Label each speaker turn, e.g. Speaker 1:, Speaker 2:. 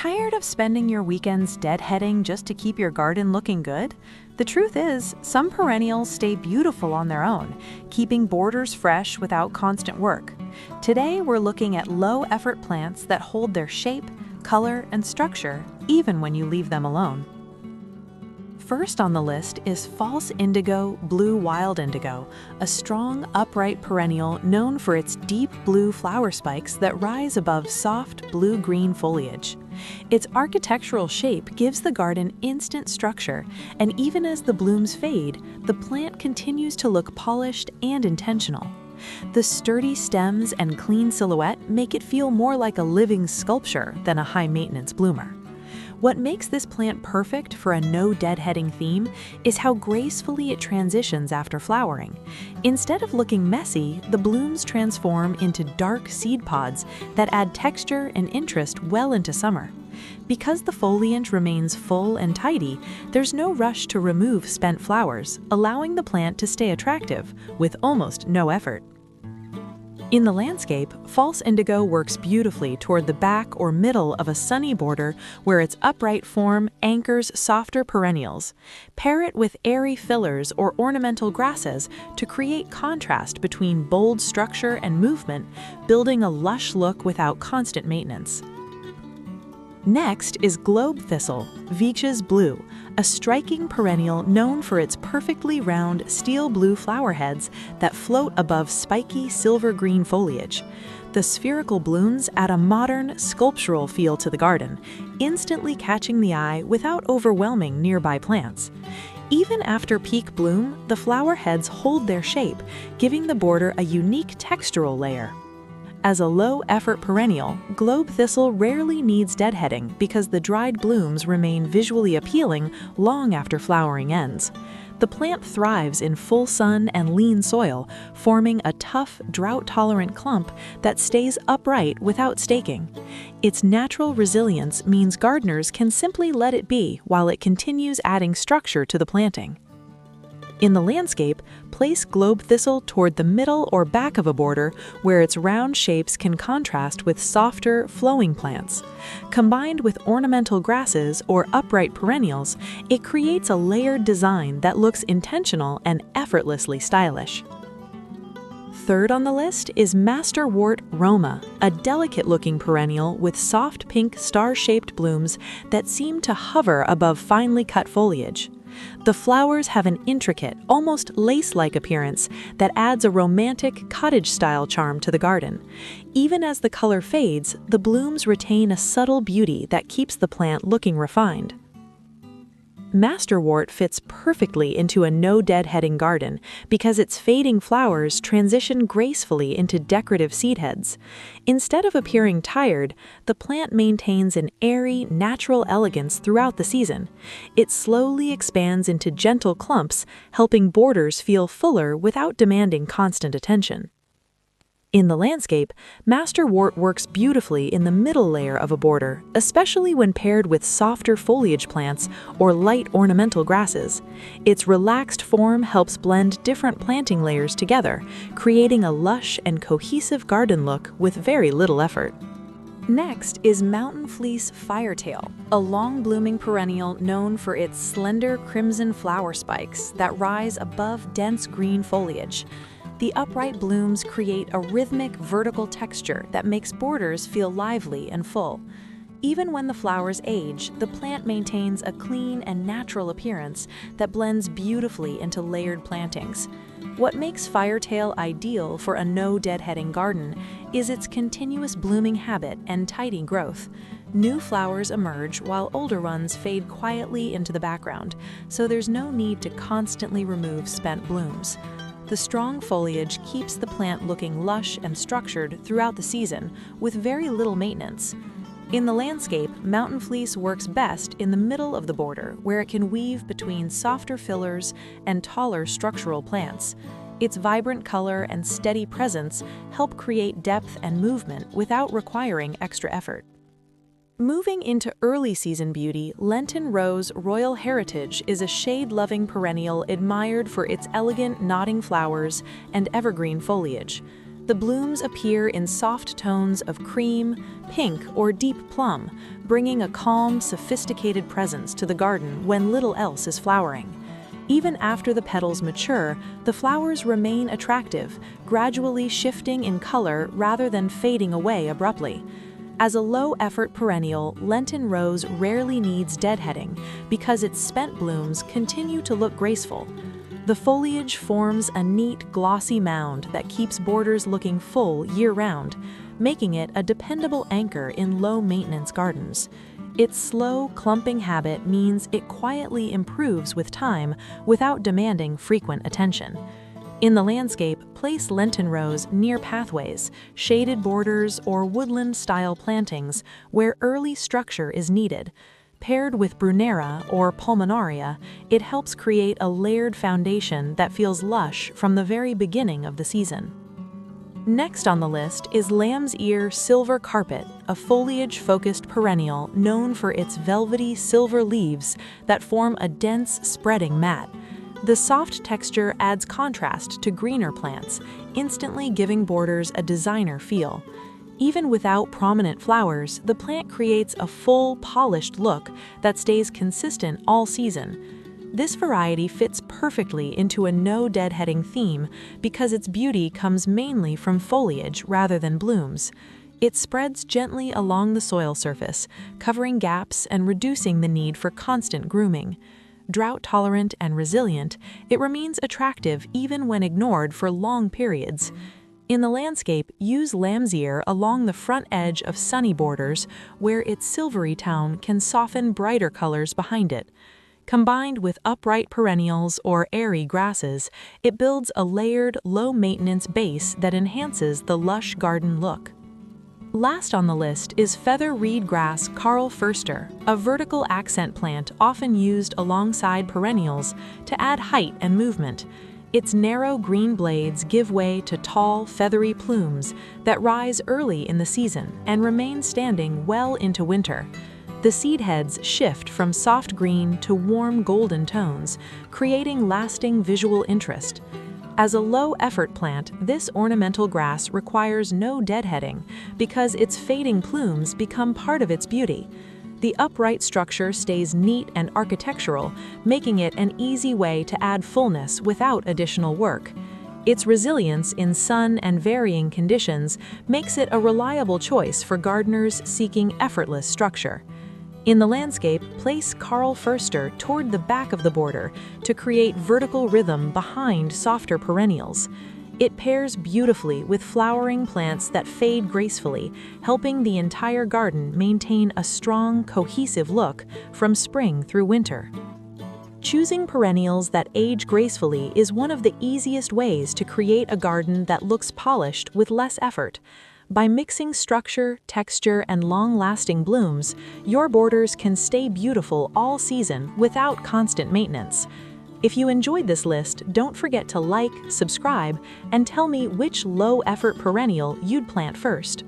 Speaker 1: Tired of spending your weekends deadheading just to keep your garden looking good? The truth is, some perennials stay beautiful on their own, keeping borders fresh without constant work. Today, we're looking at low-effort plants that hold their shape, color, and structure, even when you leave them alone. First on the list is False Indigo Blue Wild Indigo, a strong, upright perennial known for its deep blue flower spikes that rise above soft blue-green foliage. Its architectural shape gives the garden instant structure, and even as the blooms fade, the plant continues to look polished and intentional. The sturdy stems and clean silhouette make it feel more like a living sculpture than a high-maintenance bloomer. What makes this plant perfect for a no-deadheading theme is how gracefully it transitions after flowering. Instead of looking messy, the blooms transform into dark seed pods that add texture and interest well into summer. Because the foliage remains full and tidy, there's no rush to remove spent flowers, allowing the plant to stay attractive with almost no effort. In the landscape, False Indigo works beautifully toward the back or middle of a sunny border where its upright form anchors softer perennials. Pair it with airy fillers or ornamental grasses to create contrast between bold structure and movement, building a lush look without constant maintenance. Next is Globe Thistle, Veitch's Blue, a striking perennial known for its perfectly round steel blue flower heads that float above spiky silver-green foliage. The spherical blooms add a modern, sculptural feel to the garden, instantly catching the eye without overwhelming nearby plants. Even after peak bloom, the flower heads hold their shape, giving the border a unique textural layer. As a low-effort perennial, Globe Thistle rarely needs deadheading because the dried blooms remain visually appealing long after flowering ends. The plant thrives in full sun and lean soil, forming a tough, drought-tolerant clump that stays upright without staking. Its natural resilience means gardeners can simply let it be while it continues adding structure to the planting. In the landscape, place Globe Thistle toward the middle or back of a border where its round shapes can contrast with softer, flowing plants. Combined with ornamental grasses or upright perennials, it creates a layered design that looks intentional and effortlessly stylish. Third on the list is Masterwort Roma, a delicate-looking perennial with soft pink star-shaped blooms that seem to hover above finely cut foliage. The flowers have an intricate, almost lace-like appearance that adds a romantic cottage-style charm to the garden. Even as the color fades, the blooms retain a subtle beauty that keeps the plant looking refined. Masterwort fits perfectly into a no-deadheading garden because its fading flowers transition gracefully into decorative seed heads. Instead of appearing tired, the plant maintains an airy, natural elegance throughout the season. It slowly expands into gentle clumps, helping borders feel fuller without demanding constant attention. In the landscape, Masterwort works beautifully in the middle layer of a border, especially when paired with softer foliage plants or light ornamental grasses. Its relaxed form helps blend different planting layers together, creating a lush and cohesive garden look with very little effort. Next is Mountain Fleece Firetail, a long-blooming perennial known for its slender crimson flower spikes that rise above dense green foliage. The upright blooms create a rhythmic vertical texture that makes borders feel lively and full. Even when the flowers age, the plant maintains a clean and natural appearance that blends beautifully into layered plantings. What makes Firetail ideal for a no-deadheading garden is its continuous blooming habit and tidy growth. New flowers emerge while older ones fade quietly into the background, so there's no need to constantly remove spent blooms. The strong foliage keeps the plant looking lush and structured throughout the season, with very little maintenance. In the landscape, Mountain Fleece works best in the middle of the border, where it can weave between softer fillers and taller structural plants. Its vibrant color and steady presence help create depth and movement without requiring extra effort. Moving into early season beauty, Lenten Rose Royal Heritage is a shade-loving perennial admired for its elegant nodding flowers and evergreen foliage. The blooms appear in soft tones of cream, pink, or deep plum, bringing a calm, sophisticated presence to the garden when little else is flowering. Even after the petals mature, the flowers remain attractive, gradually shifting in color rather than fading away abruptly. As a low-effort perennial, Lenten rose rarely needs deadheading because its spent blooms continue to look graceful. The foliage forms a neat, glossy mound that keeps borders looking full year-round, making it a dependable anchor in low-maintenance gardens. Its slow, clumping habit means it quietly improves with time without demanding frequent attention. In the landscape, place Lenten rose near pathways, shaded borders, or woodland-style plantings where early structure is needed. Paired with Brunera or Pulmonaria, it helps create a layered foundation that feels lush from the very beginning of the season. Next on the list is Lamb's Ear Silver Carpet, a foliage-focused perennial known for its velvety silver leaves that form a dense, spreading mat. The soft texture adds contrast to greener plants, instantly giving borders a designer feel. Even without prominent flowers, the plant creates a full, polished look that stays consistent all season. This variety fits perfectly into a no-deadheading theme because its beauty comes mainly from foliage rather than blooms. It spreads gently along the soil surface, covering gaps and reducing the need for constant grooming. Drought-tolerant and resilient, it remains attractive even when ignored for long periods. In the landscape, use lamb's ear along the front edge of sunny borders where its silvery tone can soften brighter colors behind it. Combined with upright perennials or airy grasses, it builds a layered, low-maintenance base that enhances the lush garden look. Last on the list is feather reed grass Karl Förster, a vertical accent plant often used alongside perennials to add height and movement. Its narrow green blades give way to tall, feathery plumes that rise early in the season and remain standing well into winter. The seed heads shift from soft green to warm golden tones, creating lasting visual interest. As a low-effort plant, this ornamental grass requires no deadheading because its fading plumes become part of its beauty. The upright structure stays neat and architectural, making it an easy way to add fullness without additional work. Its resilience in sun and varying conditions makes it a reliable choice for gardeners seeking effortless structure. In the landscape, place Karl Förster toward the back of the border to create vertical rhythm behind softer perennials. It pairs beautifully with flowering plants that fade gracefully, helping the entire garden maintain a strong, cohesive look from spring through winter. Choosing perennials that age gracefully is one of the easiest ways to create a garden that looks polished with less effort. By mixing structure, texture, and long-lasting blooms, your borders can stay beautiful all season without constant maintenance. If you enjoyed this list, don't forget to like, subscribe, and tell me which low-effort perennial you'd plant first.